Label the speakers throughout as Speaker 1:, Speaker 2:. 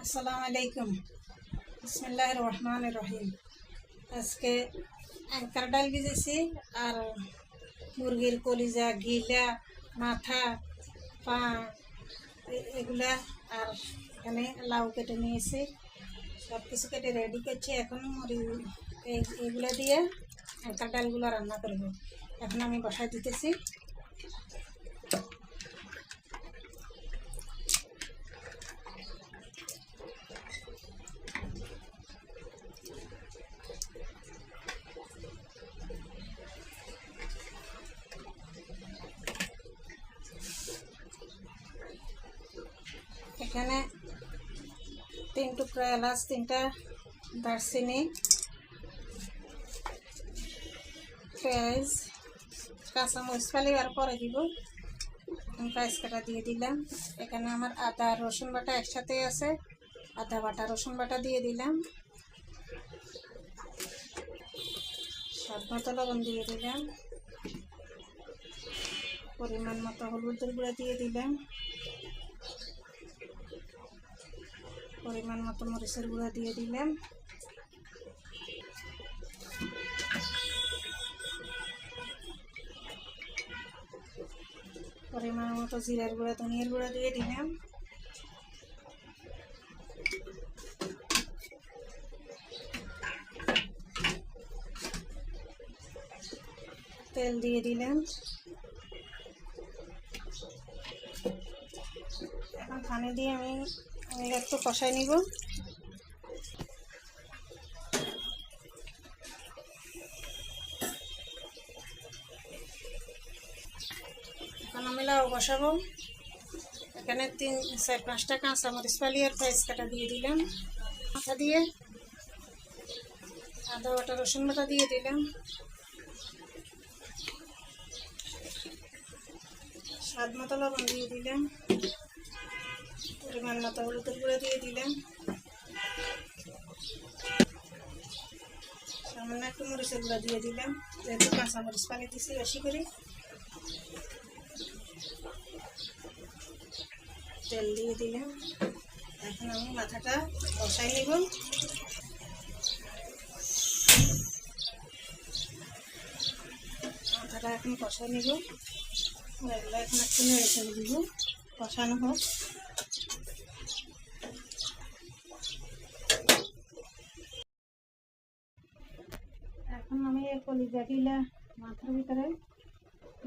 Speaker 1: আসসালামু আলাইকুম। বিসমিল্লাহির রহমানির রহিম। আজকে আঙ্কার ডাল ভিজেছি আর মুরগির কলিজা, গিলা, মাথা, পা এগুলা আর এখানে লাউ কেটে নিয়েছি। সব কিছু কেটে রেডি করছি। এখন এগুলা দিয়ে আঙ্কার ডালগুলো রান্না করব। এখন আমি বসাই দিতেছি। এখানে 3 টুকরা এলাচ, 3টা দারচিনি, পেঁয়াজ, কাঁচামরিচ ফালিবার পরে দিব। পেঁয়াজ কাটা দিয়ে দিলাম। এখানে আমার আদা রসুন বাটা একসাথে আছে, আদা বাটা রসুন বাটা দিয়ে দিলাম। স্বাদ মতো লবণ দিয়ে দিলাম। পরিমাণ মতো হলুদের গুঁড়া দিয়ে দিলাম। পরিমাণ মতো মরিচের গুঁড়া দিয়ে দিলাম। পরিমাণ মতো জিরার গুঁড়া, ধনিয়ার গুঁড়া দিয়ে দিলাম। তেল দিয়ে দিলাম। এখন পানি দিয়ে আমি একটু কষাই নিব। এখন আমি লাউ বসাবো। এখানে 4-5টা কাঁচামরিচ ফালি আর পেঁয়াজ কাটা দিয়ে দিলাম। মাথা দিয়ে আদা বাটা রসুন বাটা দিয়ে দিলাম। স্বাদ মতো লবণ দিয়ে দিলাম। পরিমাণ মতো হলুদের গুঁড়া দিয়ে দিলাম। সামান্য একটু মরিচের গুঁড়া দিয়ে দিলাম, যেহেতু কাঁচামরিচ পানি দিচ্ছি বেশি করে। তেল দিয়ে দিলাম। এখন আমি মাথাটা কষাই নিব। মাথাটা এখন কষাই নিব। এগুলো এখন একটু নেড়ে চেড়ে দিব, কষানো হোক। এখন আমি এই কলিজা গিলা মাথার ভিতরে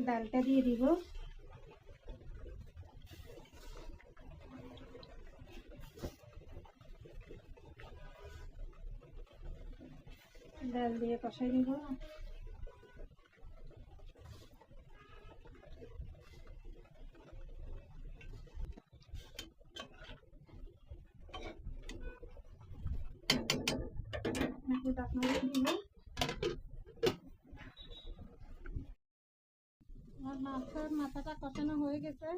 Speaker 1: ডালটা দিয়ে দিব। ডাল দিয়ে কষাই দিব। মাথাটা কষানো হয়ে গেছে।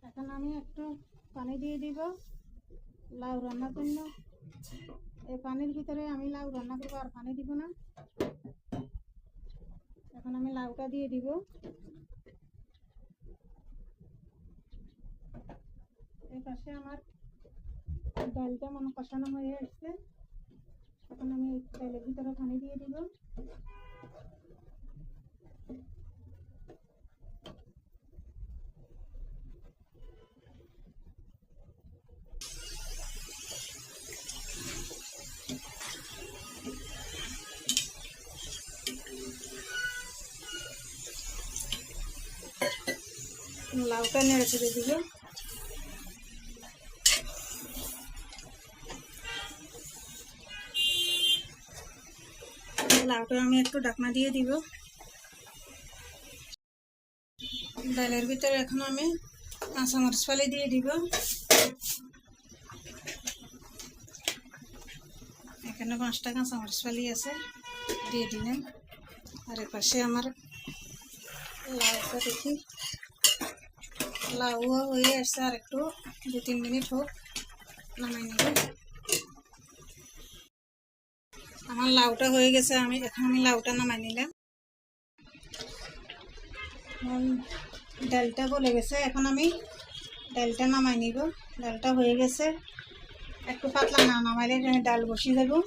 Speaker 1: এখন আমি একটু পানি দিয়ে দিব লাউ রান্নার জন্য। এই পানির ভিতরে আমি লাউ রান্না করবো, আর পানি দিব না। এখন আমি লাউটা দিয়ে দিব। এই পাশে আমার ডালটা মনে কষানো হয়ে আসছে। এখন আমি ডালের ভিতরে পানি দিয়ে দিব। লাউটা নেড়ে ছেড়ে দিব। লাউটা আমি একটু ঢাকনা দিয়ে দিব। ডালের ভিতরে এখন আমি কাঁচামরিচ ফালি দিয়ে দিব। এখানে 5টা কাঁচামরিচ ফালি আছে, দিয়ে দিলাম। আর এপাশে আমার লাউটা দেখি লাউ হয়ে আসছে, আর একটু 2-3 মিনিট হোক, নামাই নেব। আমার লাউটা হয়ে গেছে। এখন আমি লাউটা নামাই নিলাম। ডালটা গলে গেছে। এখন আমি ডালটা নামাই নিব। ডালটা হয়ে গেছে, একটু পাতলা না নামাইলে ডাল বসিয়ে দেবো।